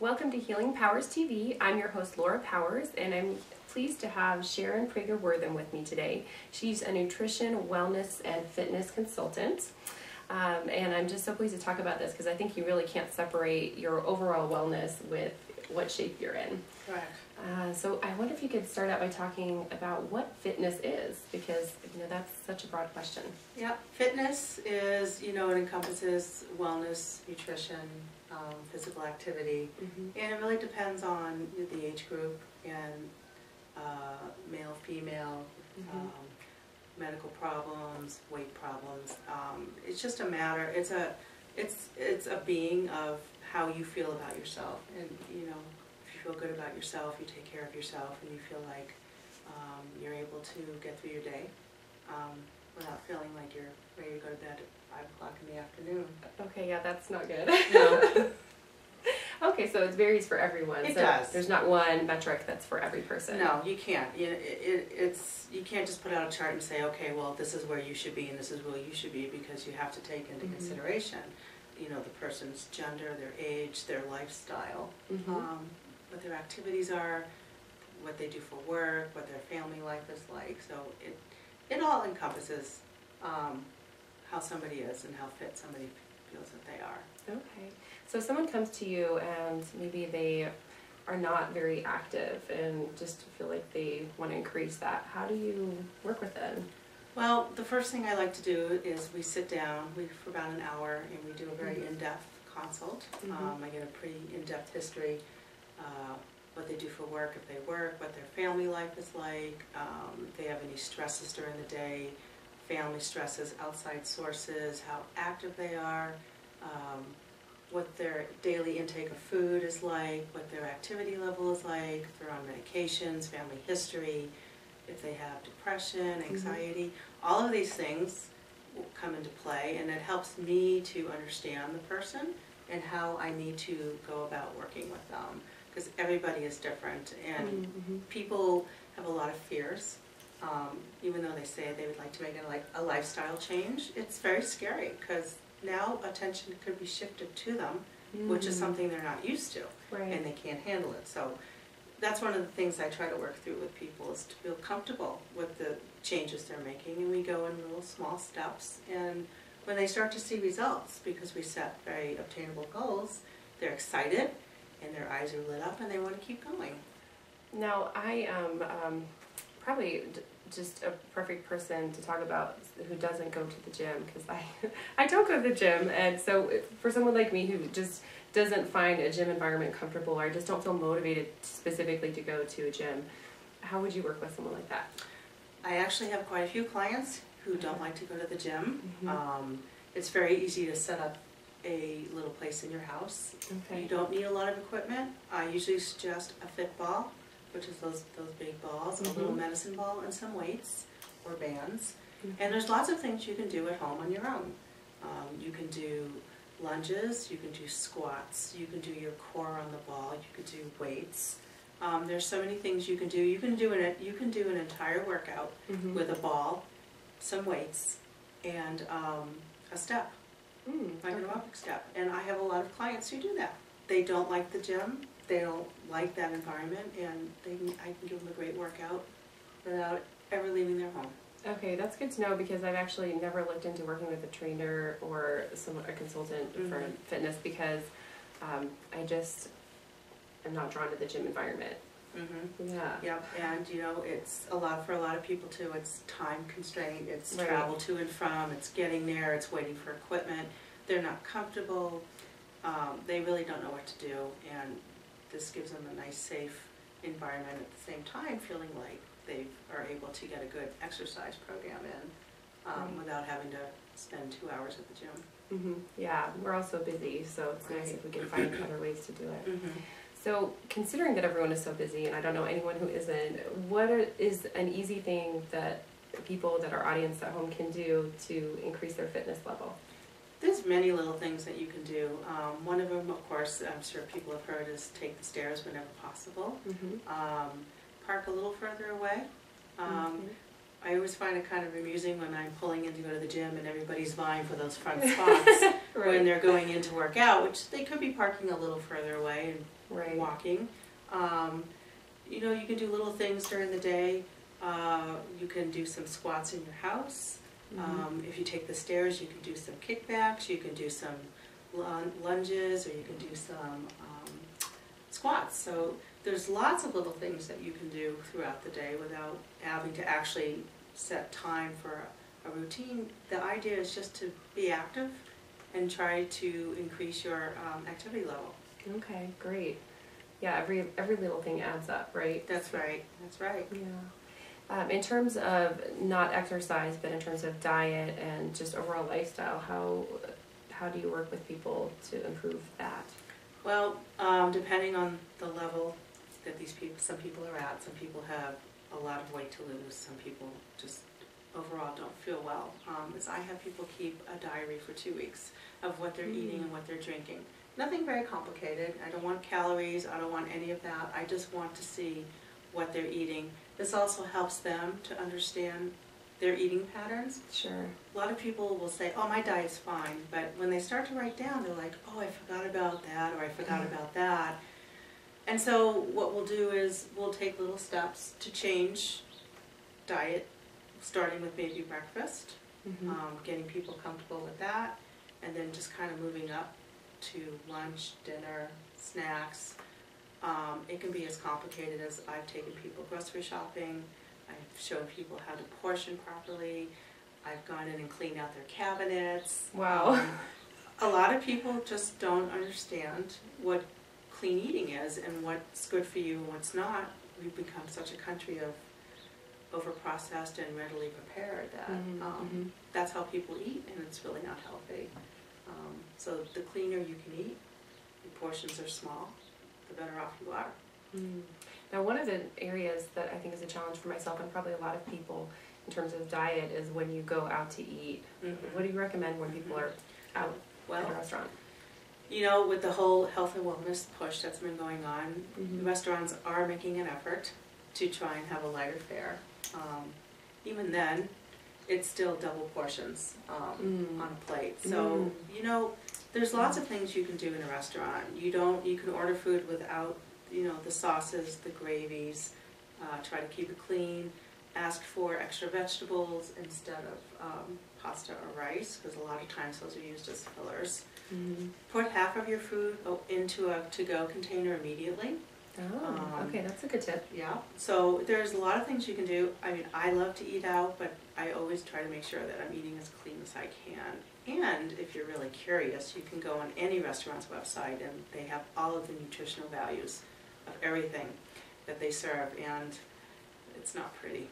Welcome to Healing Powers TV. I'm your host Laura Powers, and I'm pleased to have Sharon Prager Wortham with me today. She's a nutrition, wellness, and fitness consultant. And I'm just so pleased to talk about this because I think you really can't separate your overall wellness with what shape you're in. Correct. So I wonder if you could start out by talking about what fitness is, because that's such a broad question. Yeah, fitness is, it encompasses wellness, nutrition, physical activity, and it really depends on the age group and male, female, medical problems, weight problems. It's just a matter. It's a being of how you feel about yourself, and if you feel good about yourself, you take care of yourself, and you feel like you're able to get through your day without feeling like you're ready to go to bed at 5 o'clock in the afternoon. Okay, yeah, that's not good. No. Okay, so it varies for everyone. It so does. There's not one metric that's for every person. No, you can't. You can't just put out a chart and say, okay, well, this is where you should be and this is where you should be, because you have to take into consideration, the person's gender, their age, their lifestyle, what their activities are, what they do for work, what their family life is like. So it all encompasses how somebody is and how fit somebody feels that they are. Okay. So someone comes to you and maybe they are not very active and just feel like they want to increase that. How do you work with them? Well, the first thing I like to do is we sit down for about an hour and we do a very in-depth consult. I get a pretty in-depth history, what they do for work, if they work, what their family life is like, if they have any stresses during the day, family stresses, outside sources, how active they are, what their daily intake of food is like, what their activity level is like, if they're on medications, family history, if they have depression, anxiety. All of these things will come into play, and it helps me to understand the person and how I need to go about working with them, because everybody is different, and people have a lot of fears. Even though they say they would like to make a lifestyle change, it's very scary, because now attention could be shifted to them, which is something they're not used to, and they can't handle it. So that's one of the things I try to work through with people, is to feel comfortable with the changes they're making, and we go in little small steps, and when they start to see results, because we set very obtainable goals, they're excited and their eyes are lit up and they want to keep going. Now, I am probably just a perfect person to talk about who doesn't go to the gym, because I don't go to the gym, and so for someone like me who just doesn't find a gym environment comfortable, or I just don't feel motivated specifically to go to a gym, how would you work with someone like that? I actually have quite a few clients who don't like to go to the gym. It's very easy to set up a little place in your house. You don't need a lot of equipment. I usually suggest a fit ball, which is those big balls, a little medicine ball, and some weights or bands. And there's lots of things you can do at home on your own. You can do lunges, you can do squats, you can do your core on the ball, you can do weights. There's so many things you can do. You can do an entire workout with a ball, some weights, and a step, like an aerobic step. And I have a lot of clients who do that. They don't like the gym, they don't like that environment, and I can give them a great workout without ever leaving their home. Okay, that's good to know, because I've actually never looked into working with a trainer or a consultant for fitness, because I just am not drawn to the gym environment. Yeah. Yep. And it's a lot for a lot of people too. It's time constraint. It's travel to and from. It's getting there. It's waiting for equipment. They're not comfortable. They really don't know what to do, and this gives them a nice, safe environment at the same time, feeling like they are able to get a good exercise program in without having to spend 2 hours at the gym. Yeah, we're all so busy, so it's nice if we can find other ways to do it. So, considering that everyone is so busy, and I don't know anyone who isn't, what is an easy thing that people, that our audience at home can do to increase their fitness level? There's many little things that you can do. One of them, of course, I'm sure people have heard, is take the stairs whenever possible. Park a little further away. I always find it kind of amusing when I'm pulling in to go to the gym and everybody's vying for those front spots when they're going in to work out, which they could be parking a little further away and walking. You know, you can do little things during the day. You can do some squats in your house. If you take the stairs, you can do some kickbacks, you can do some lunges, or you can do some squats. So there's lots of little things that you can do throughout the day without having to actually set time for a routine. The idea is just to be active and try to increase your activity level. Okay, great. Yeah, every little thing adds up, right? That's right. That's right. Yeah. In terms of not exercise, but in terms of diet and just overall lifestyle, how do you work with people to improve that? Well, depending on the level that some people are at, some people have a lot of weight to lose, some people just overall don't feel well. Is I have people keep a diary for 2 weeks of what they're eating and what they're drinking. Nothing very complicated. I don't want calories, I don't want any of that. I just want to see what they're eating. This also helps them to understand their eating patterns. Sure. A lot of people will say, oh, my diet's fine, but when they start to write down, they're like, oh, I forgot about that, or I forgot about that. And so what we'll do is we'll take little steps to change diet, starting with maybe breakfast, getting people comfortable with that, and then just kind of moving up to lunch, dinner, snacks. It can be as complicated as I've taken people grocery shopping, I've shown people how to portion properly, I've gone in and cleaned out their cabinets. Wow. A lot of people just don't understand what clean eating is and what's good for you and what's not. We've become such a country of over-processed and readily prepared that that's how people eat, and it's really not healthy. So the cleaner you can eat, the portions are small, the better off you are. Now, one of the areas that I think is a challenge for myself and probably a lot of people in terms of diet is when you go out to eat. What do you recommend when people are out at a restaurant? You know, with the whole health and wellness push that's been going on, restaurants are making an effort to try and have a lighter fare. Even then, it's still double portions on a plate. So, you know, there's lots of things you can do in a restaurant. You can order food without, you know, the sauces, the gravies, try to keep it clean, ask for extra vegetables instead of pasta or rice, because a lot of times those are used as fillers. Put half of your food into a to-go container immediately. Oh, okay, that's a good tip. Yeah, so there's a lot of things you can do. I mean, I love to eat out, but I always try to make sure that I'm eating as clean as I can. And if you're really curious, you can go on any restaurant's website and they have all of the nutritional values of everything that they serve, and it's not pretty.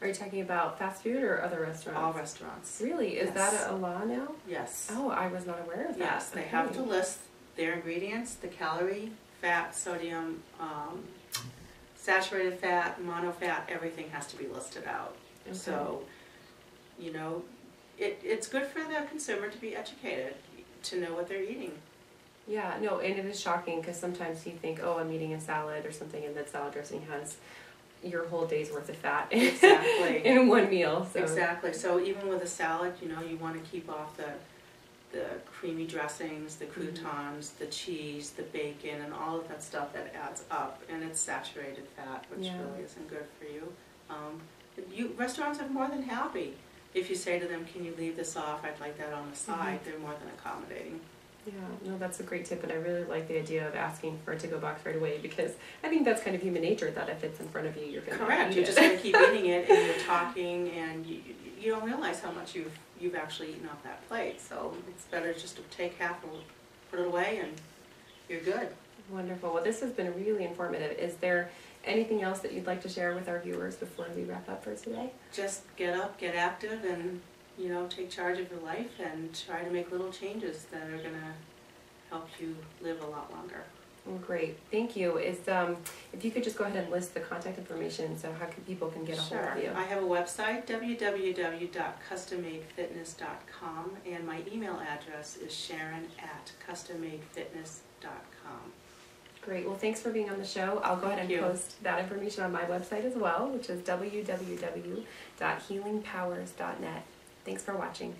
Are you talking about fast food or other restaurants? All restaurants. Really? Is that a law now? Yes. Oh, I was not aware of that. Yes, they have to list their ingredients, the calorie, fat, sodium, saturated fat, monofat, everything has to be listed out. Okay. So, you know, it's good for the consumer to be educated, to know what they're eating. Yeah, no, and it is shocking because sometimes you think, oh, I'm eating a salad or something, and that salad dressing has your whole day's worth of fat in one meal. So. Exactly. So even with a salad, you know, you want to keep off the creamy dressings, the croutons, the cheese, the bacon, and all of that stuff that adds up, and it's saturated fat, which really isn't good for you. Restaurants are more than happy if you say to them, can you leave this off, I'd like that on the side. They're more than accommodating. Yeah, no, that's a great tip, and I really like the idea of asking for a to-go box right away, because I think that's kind of human nature, that if it's in front of you, you're going to Correct. eat You're it. just going to keep eating it, and you're talking, and you don't realize how much you've actually eaten off that plate. So it's better just to take half and put it away, and you're good. Wonderful. Well, this has been really informative. Is there anything else that you'd like to share with our viewers before we wrap up for today? Just get up, get active, and you know, take charge of your life and try to make little changes that are going to help you live a lot longer. Well, great. Thank you. If you could just go ahead and list the contact information, so how people can get a hold of you. I have a website, www.custommadefitness.com, and my email address is sharon@custommadefitness.com. Great. Well, thanks for being on the show. I'll go ahead and post that information on my website as well, which is www.healingpowers.net. Thanks for watching.